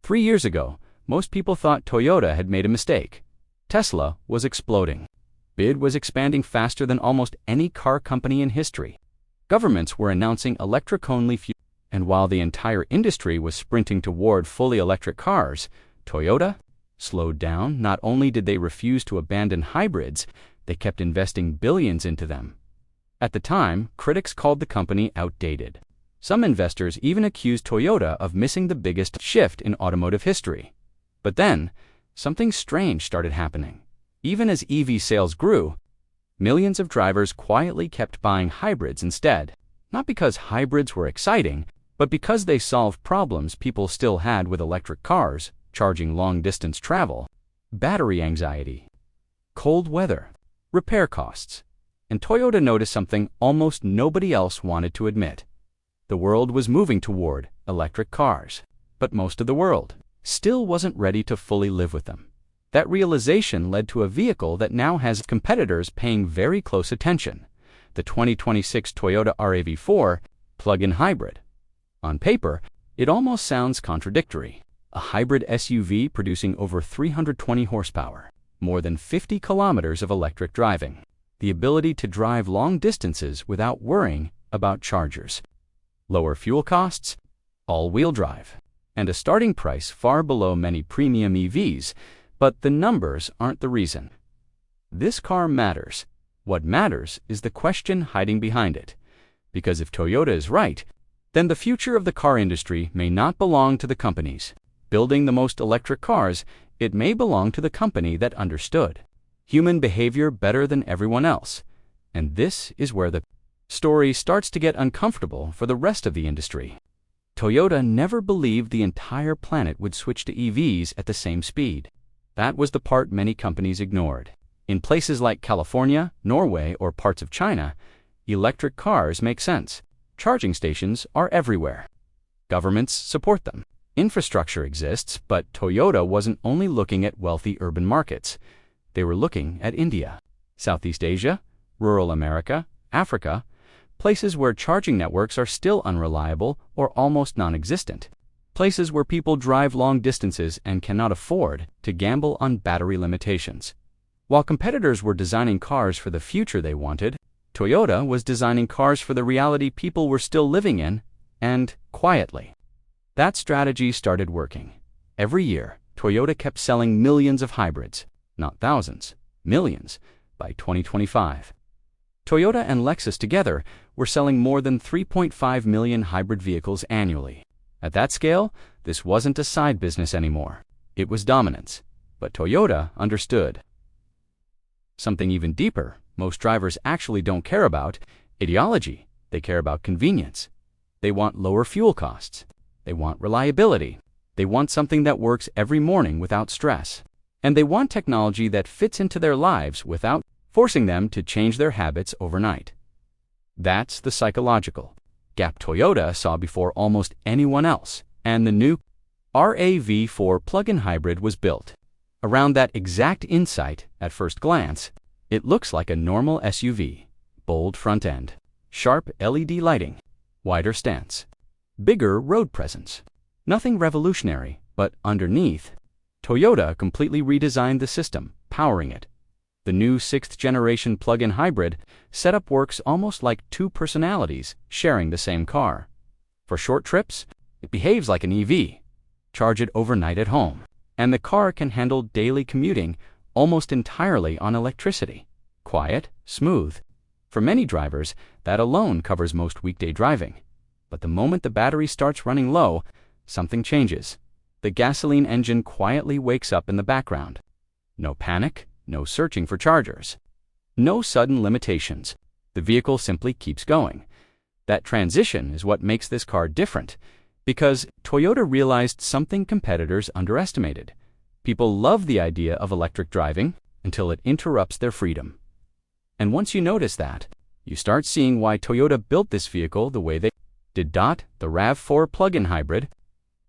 3 years ago, most people thought Toyota had made a mistake. Tesla was exploding. BYD was expanding faster than almost any car company in history. Governments were announcing electric-only fuel, and while the entire industry was sprinting toward fully electric cars, Toyota slowed down. Not only did they refuse to abandon hybrids, they kept investing billions into them. At the time, critics called the company outdated. Some investors even accused Toyota of missing the biggest shift in automotive history. But then, something strange started happening. Even as EV sales grew, millions of drivers quietly kept buying hybrids instead. Not because hybrids were exciting, but because they solved problems people still had with electric cars: charging long-distance travel, battery anxiety, cold weather, repair costs. And Toyota noticed something almost nobody else wanted to admit. The world was moving toward electric cars, but most of the world still wasn't ready to fully live with them. That realization led to a vehicle that now has competitors paying very close attention: the 2026 Toyota RAV4 plug-in hybrid. On paper, it almost sounds contradictory. A hybrid SUV producing over 320 horsepower, more than 50 kilometers of electric driving, the ability to drive long distances without worrying about chargers, lower fuel costs, all-wheel drive, and a starting price far below many premium EVs. But the numbers aren't the reason. This car matters. What matters is the question hiding behind it. Because if Toyota is right, then the future of the car industry may not belong to the companies building the most electric cars. It may belong to the company that understood human behavior better than everyone else. And this is where the story starts to get uncomfortable for the rest of the industry. Toyota never believed the entire planet would switch to EVs at the same speed. That was the part many companies ignored. In places like California, Norway, or parts of China, electric cars make sense. Charging stations are everywhere. Governments support them. Infrastructure exists, but Toyota wasn't only looking at wealthy urban markets. They were looking at India, Southeast Asia, rural America, Africa, places where charging networks are still unreliable or almost non-existent. Places where people drive long distances and cannot afford to gamble on battery limitations. While competitors were designing cars for the future they wanted, Toyota was designing cars for the reality people were still living in, and quietly. That strategy started working. Every year, Toyota kept selling millions of hybrids, not thousands, millions, by 2025. Toyota and Lexus together were selling more than 3.5 million hybrid vehicles annually. At that scale, this wasn't a side business anymore. It was dominance. But Toyota understood something even deeper. Most drivers actually don't care about ideology. They care about convenience. They want lower fuel costs. They want reliability. They want something that works every morning without stress. And they want technology that fits into their lives without forcing them to change their habits overnight. That's the psychological gap Toyota saw before almost anyone else, and the new RAV4 plug-in hybrid was built around that exact insight. At first glance, it looks like a normal SUV. Bold front end, sharp LED lighting, wider stance, bigger road presence. Nothing revolutionary, but underneath, Toyota completely redesigned the system powering it. The new 6th-generation plug-in hybrid setup works almost like two personalities sharing the same car. For short trips, it behaves like an EV. Charge it overnight at home, and the car can handle daily commuting almost entirely on electricity. Quiet, smooth. For many drivers, that alone covers most weekday driving. But the moment the battery starts running low, something changes. The gasoline engine quietly wakes up in the background. No panic. No searching for chargers. No sudden limitations. The vehicle simply keeps going. That transition is what makes this car different, because Toyota realized something competitors underestimated. People love the idea of electric driving until it interrupts their freedom. And once you notice that, you start seeing why Toyota built this vehicle the way they did. The RAV4 plug-in hybrid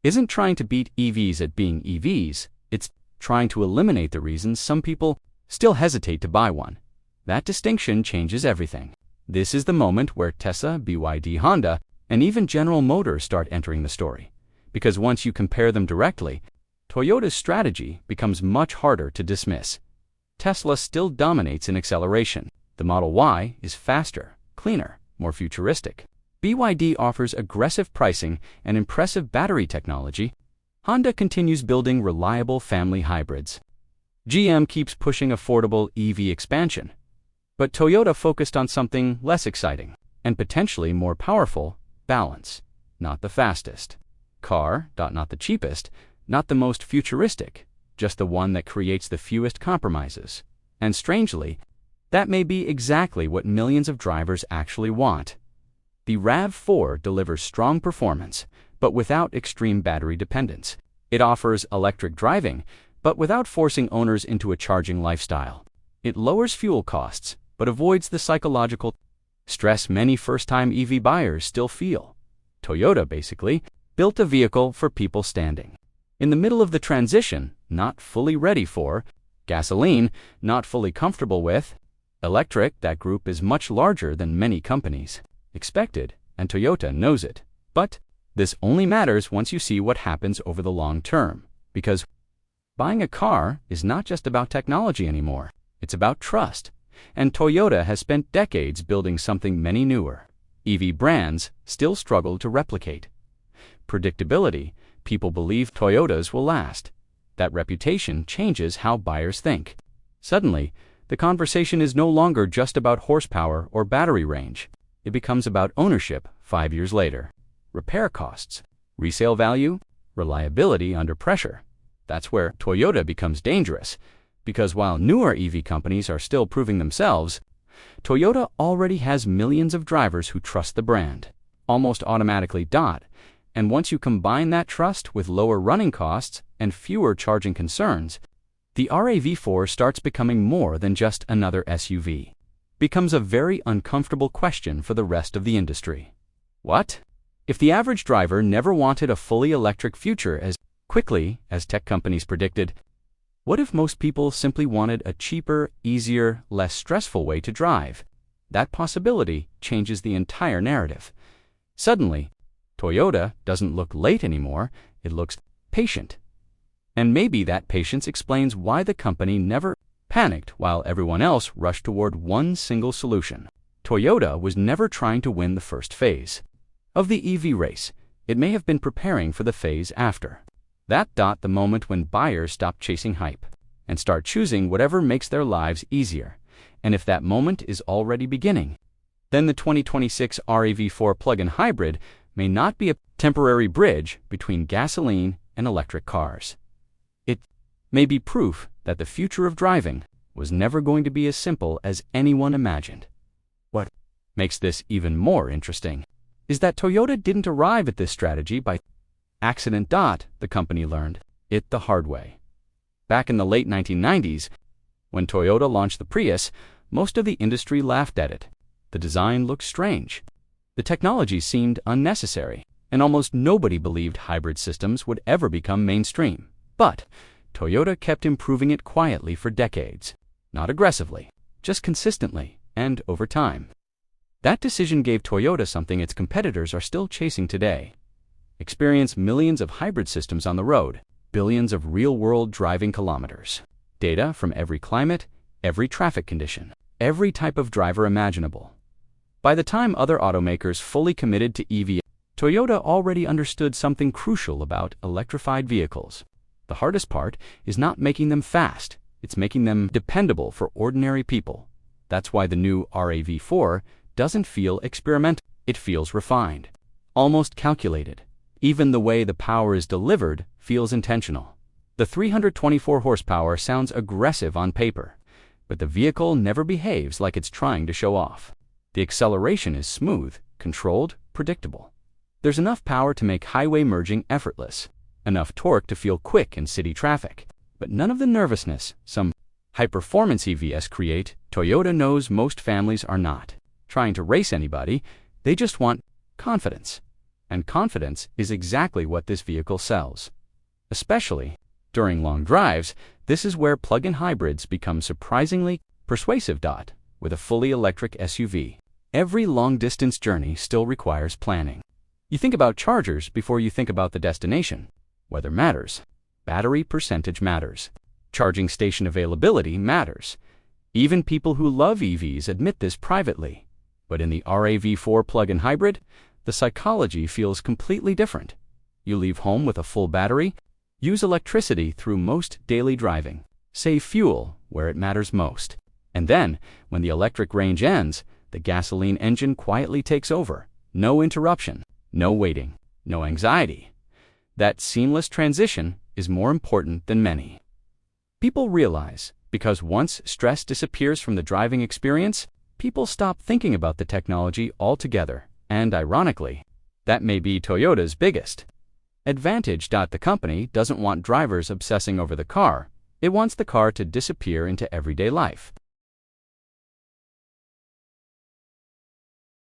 isn't trying to beat EVs at being EVs. It's trying to eliminate the reasons some people still hesitate to buy one. That distinction changes everything. This is the moment where Tesla, BYD, Honda, and even General Motors start entering the story. Because once you compare them directly, Toyota's strategy becomes much harder to dismiss. Tesla still dominates in acceleration. The Model Y is faster, cleaner, more futuristic. BYD offers aggressive pricing and impressive battery technology. Honda continues building reliable family hybrids. GM keeps pushing affordable EV expansion. But Toyota focused on something less exciting and potentially more powerful: balance. Not the fastest car, not the cheapest, not the most futuristic, just the one that creates the fewest compromises. And strangely, that may be exactly what millions of drivers actually want. The RAV4 delivers strong performance, but without extreme battery dependence. It offers electric driving, but without forcing owners into a charging lifestyle. It lowers fuel costs, but avoids the psychological stress many first-time EV buyers still feel. Toyota, basically, built a vehicle for people standing in the middle of the transition, not fully ready for gasoline, not fully comfortable with electric. That group is much larger than many companies expected, and Toyota knows it. But this only matters once you see what happens over the long term, because buying a car is not just about technology anymore. It's about trust, and Toyota has spent decades building something many newer EV brands still struggle to replicate. Predictability. People believe Toyotas will last. That reputation changes how buyers think. Suddenly, the conversation is no longer just about horsepower or battery range. It becomes about ownership 5 years later. Repair costs, resale value, reliability under pressure. That's where Toyota becomes dangerous, because while newer EV companies are still proving themselves, Toyota already has millions of drivers who trust the brand, almost automatically. And once you combine that trust with lower running costs and fewer charging concerns, the RAV4 starts becoming more than just another SUV. Becomes a very uncomfortable question for the rest of the industry. What if the average driver never wanted a fully electric future as quickly as tech companies predicted? What if most people simply wanted a cheaper, easier, less stressful way to drive? That possibility changes the entire narrative. Suddenly, Toyota doesn't look late anymore, it looks patient. And maybe that patience explains why the company never panicked while everyone else rushed toward one single solution. Toyota was never trying to win the first phase of the EV race. It may have been preparing for the phase after. The moment when buyers stop chasing hype and start choosing whatever makes their lives easier. And if that moment is already beginning, then the 2026 RAV4 plug-in hybrid may not be a temporary bridge between gasoline and electric cars. It may be proof that the future of driving was never going to be as simple as anyone imagined. What makes this even more interesting is that Toyota didn't arrive at this strategy by accident. The company learned it the hard way. Back in the late 1990s, when Toyota launched the Prius, most of the industry laughed at it. The design looked strange. The technology seemed unnecessary, and almost nobody believed hybrid systems would ever become mainstream. But Toyota kept improving it quietly for decades. Not aggressively, just consistently, and over time. That decision gave Toyota something its competitors are still chasing today. Experience millions of hybrid systems on the road, billions of real-world driving kilometers. Data from every climate, every traffic condition, every type of driver imaginable. By the time other automakers fully committed to EV, Toyota already understood something crucial about electrified vehicles. The hardest part is not making them fast, it's making them dependable for ordinary people. That's why the new RAV4 doesn't feel experimental, it feels refined, almost calculated. Even the way the power is delivered feels intentional. The 324 horsepower sounds aggressive on paper, but the vehicle never behaves like it's trying to show off. The acceleration is smooth, controlled, predictable. There's enough power to make highway merging effortless, enough torque to feel quick in city traffic, but none of the nervousness some high-performance EVs create. Toyota knows most families are not trying to race anybody, they just want confidence. And confidence is exactly what this vehicle sells. Especially during long drives, this is where plug-in hybrids become surprisingly persuasive. With a fully electric SUV, every long-distance journey still requires planning. You think about chargers before you think about the destination. Weather matters. battery percentage matters. Charging station availability matters. Even people who love EVs admit this privately. But in the RAV4 plug-in hybrid, the psychology feels completely different. You leave home with a full battery, use electricity through most daily driving, save fuel where it matters most. And then, when the electric range ends, the gasoline engine quietly takes over. No interruption, no waiting, no anxiety. That seamless transition is more important than many people realize, because once stress disappears from the driving experience, people stop thinking about the technology altogether. And ironically, that may be Toyota's biggest advantage. The company doesn't want drivers obsessing over the car. It wants the car to disappear into everyday life.